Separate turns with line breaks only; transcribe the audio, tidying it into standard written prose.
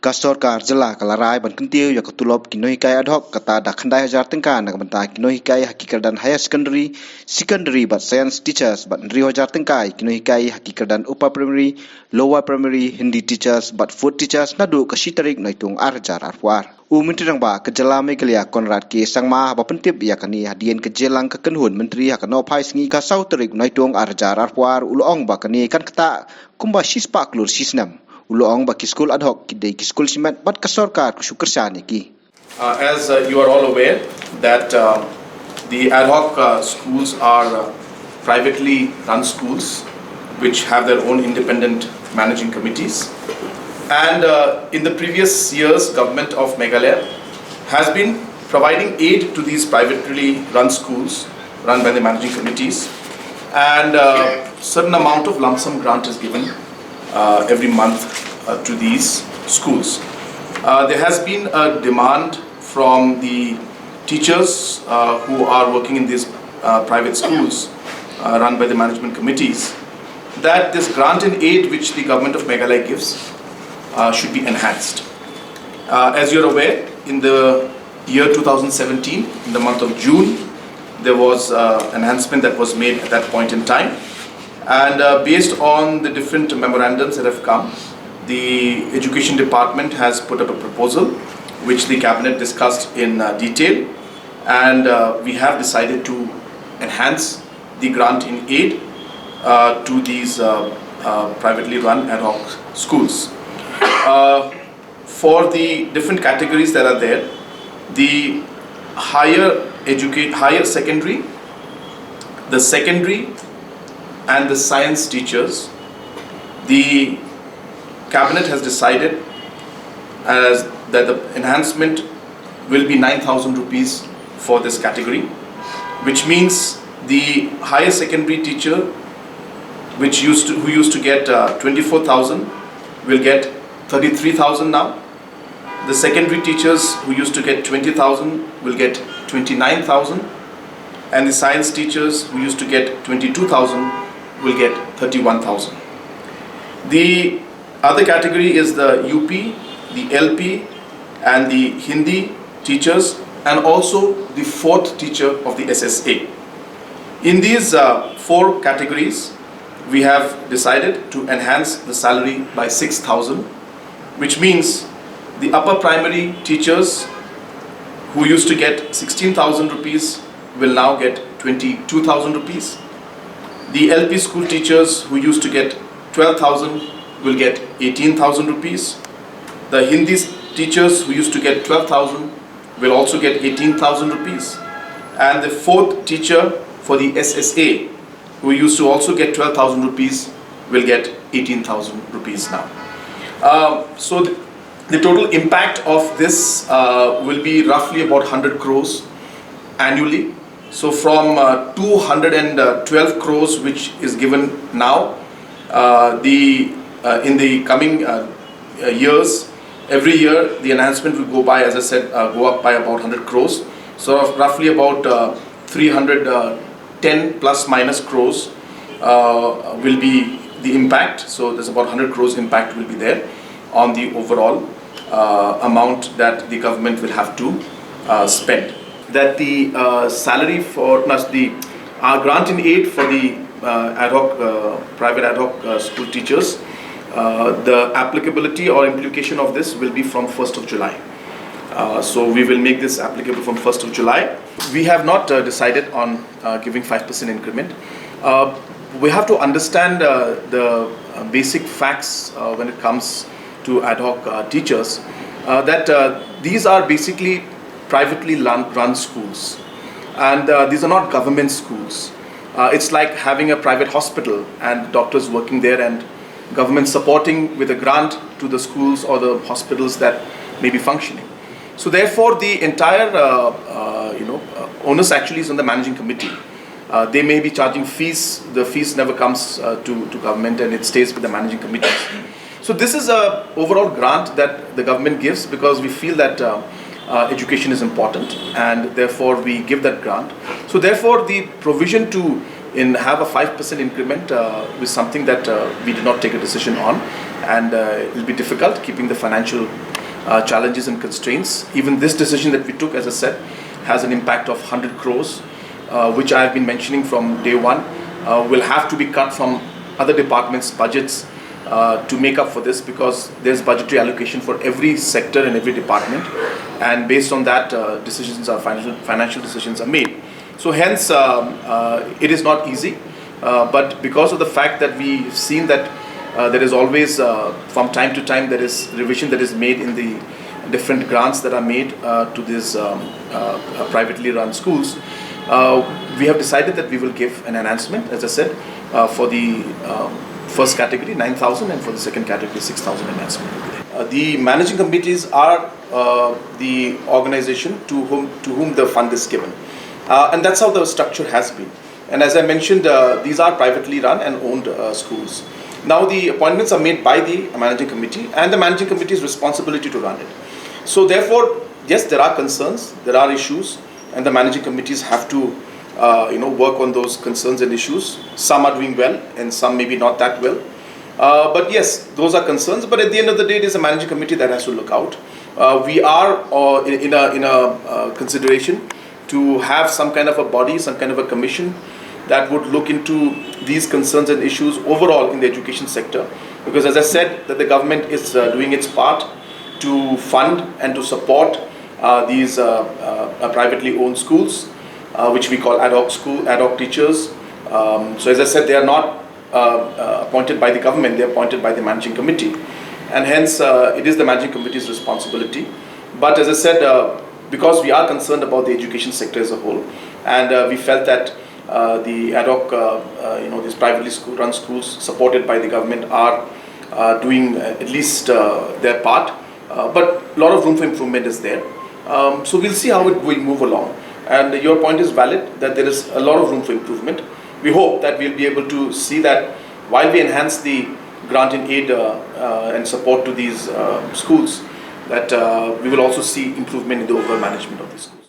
ka Sorkar jela kalarai ban Kyntiew ya tulop nonghikai adhoc kata dak khandai hajar tengkan nak bentai nonghikai hakikar dan higher secondary but science teachers but nri hajar tengkai nonghikai hakikar dan upper primary lower primary Hindi teachers but food teachers nadu kasitarik noitung arjar arwar Menteri ba kejala megalia Konrad ke sangma ba pentip ya kani hadien kejelang kekenhun menteri hakano pai singi ka sauterik noitung arjar arwar ulong ba kani kan kata kumba sispa klur sisnam Uloong baki school adhoc kidai ki school simat bat ka Sorkar ku syukursani ki.
As you are all aware that the ad hoc schools are privately run schools which have their own independent managing committees, and in the previous years government of Meghalaya has been providing aid to these privately run schools run by the managing committees, and certain amount of lump sum grant is given every month to these schools. There has been a demand from the teachers who are working in these private schools run by the management committees that this grant and aid which the government of Meghalaya gives should be enhanced. As you are aware, in the year 2017, in the month of June, there was enhancement that was made at that point in time. And based on the different memorandums that have come, the Education Department has put up a proposal which the Cabinet discussed in detail, and we have decided to enhance the grant in aid to these privately run ad hoc schools. For the different categories that are there, the higher secondary, the secondary and the science teachers, the Cabinet has decided that the enhancement will be 9,000 rupees for this category, which means the higher secondary teacher who used to get 24,000 will get 33,000 now. The secondary teachers who used to get 20,000 will get 29,000, and the science teachers who used to get 22,000 will get 31,000. The other category is the UP, the LP and the Hindi teachers, and also the fourth teacher of the SSA. In these four categories, we have decided to enhance the salary by 6,000, which means the upper primary teachers who used to get 16,000 rupees will now get 22,000 rupees. The LP school teachers who used to get 12,000 will get 18,000 rupees. The Hindi teachers who used to get 12,000 will also get 18,000 rupees. And the fourth teacher for the SSA who used to also get 12,000 rupees will get 18,000 rupees now. So the total impact of this will be roughly about 100 crores annually. So from 212 crores which is given now, in the coming years, every year the enhancement will go by, as I said, go up by about 100 crores. So roughly about 310 plus minus crores will be the impact. So there's about 100 crores impact will be there on the overall amount that the government will have to spend. That the salary for the grant in aid for the private ad hoc school teachers, the applicability or implication of this will be from 1st of July. So we will make this applicable from 1st of July. We have not decided on giving 5% increment. We have to understand the basic facts when it comes to ad hoc teachers, that these are basically privately run schools, and these are not government schools. It's like having a private hospital and doctors working there and government supporting with a grant to the schools or the hospitals that may be functioning. So therefore the entire onus actually is on the managing committee. They may be charging fees. The fees never comes to government, and it stays with the managing committees. So this is a overall grant that the government gives because we feel that education is important, and therefore we give that grant. So therefore the provision to have a 5% increment is something that we did not take a decision on, and it will be difficult keeping the financial challenges and constraints. Even this decision that we took, as I said, has an impact of 100 crores, which I have been mentioning from day one, will have to be cut from other departments' budgets to make up for this, because there's budgetary allocation for every sector and every department, and based on that, financial decisions are made. So hence, it is not easy, but because of the fact that we've seen that there is always, from time to time, there is revision that is made in the different grants that are made to these privately run schools, we have decided that we will give an enhancement, as I said, for the first category 9,000, and for the second category 6,000 enhancement. The managing committees are the organization to whom the fund is given, and that's how the structure has been. And as I mentioned, these are privately run and owned schools. Now the appointments are made by the managing committee, and the managing committee's responsibility to run it. So therefore, yes, there are concerns, there are issues, and the managing committees have to work on those concerns and issues. Some are doing well, and some maybe not that well. But yes, those are concerns. But at the end of the day, it is a managing committee that has to look out. We are in a consideration to have some kind of a body, some kind of a commission that would look into these concerns and issues overall in the education sector. Because as I said, that the government is doing its part to fund and to support these privately owned schools, which we call ad hoc teachers. So as I said, they are not appointed by the government, they are appointed by the managing committee. And hence, it is the managing committee's responsibility. But as I said, because we are concerned about the education sector as a whole, and we felt that the ad hoc, these privately run schools supported by the government are doing at least their part, but a lot of room for improvement is there. So we'll see how it will move along. And your point is valid, that there is a lot of room for improvement. We hope that we'll be able to see that while we enhance the grant in aid and support to these schools, that we will also see improvement in the overall management of these schools.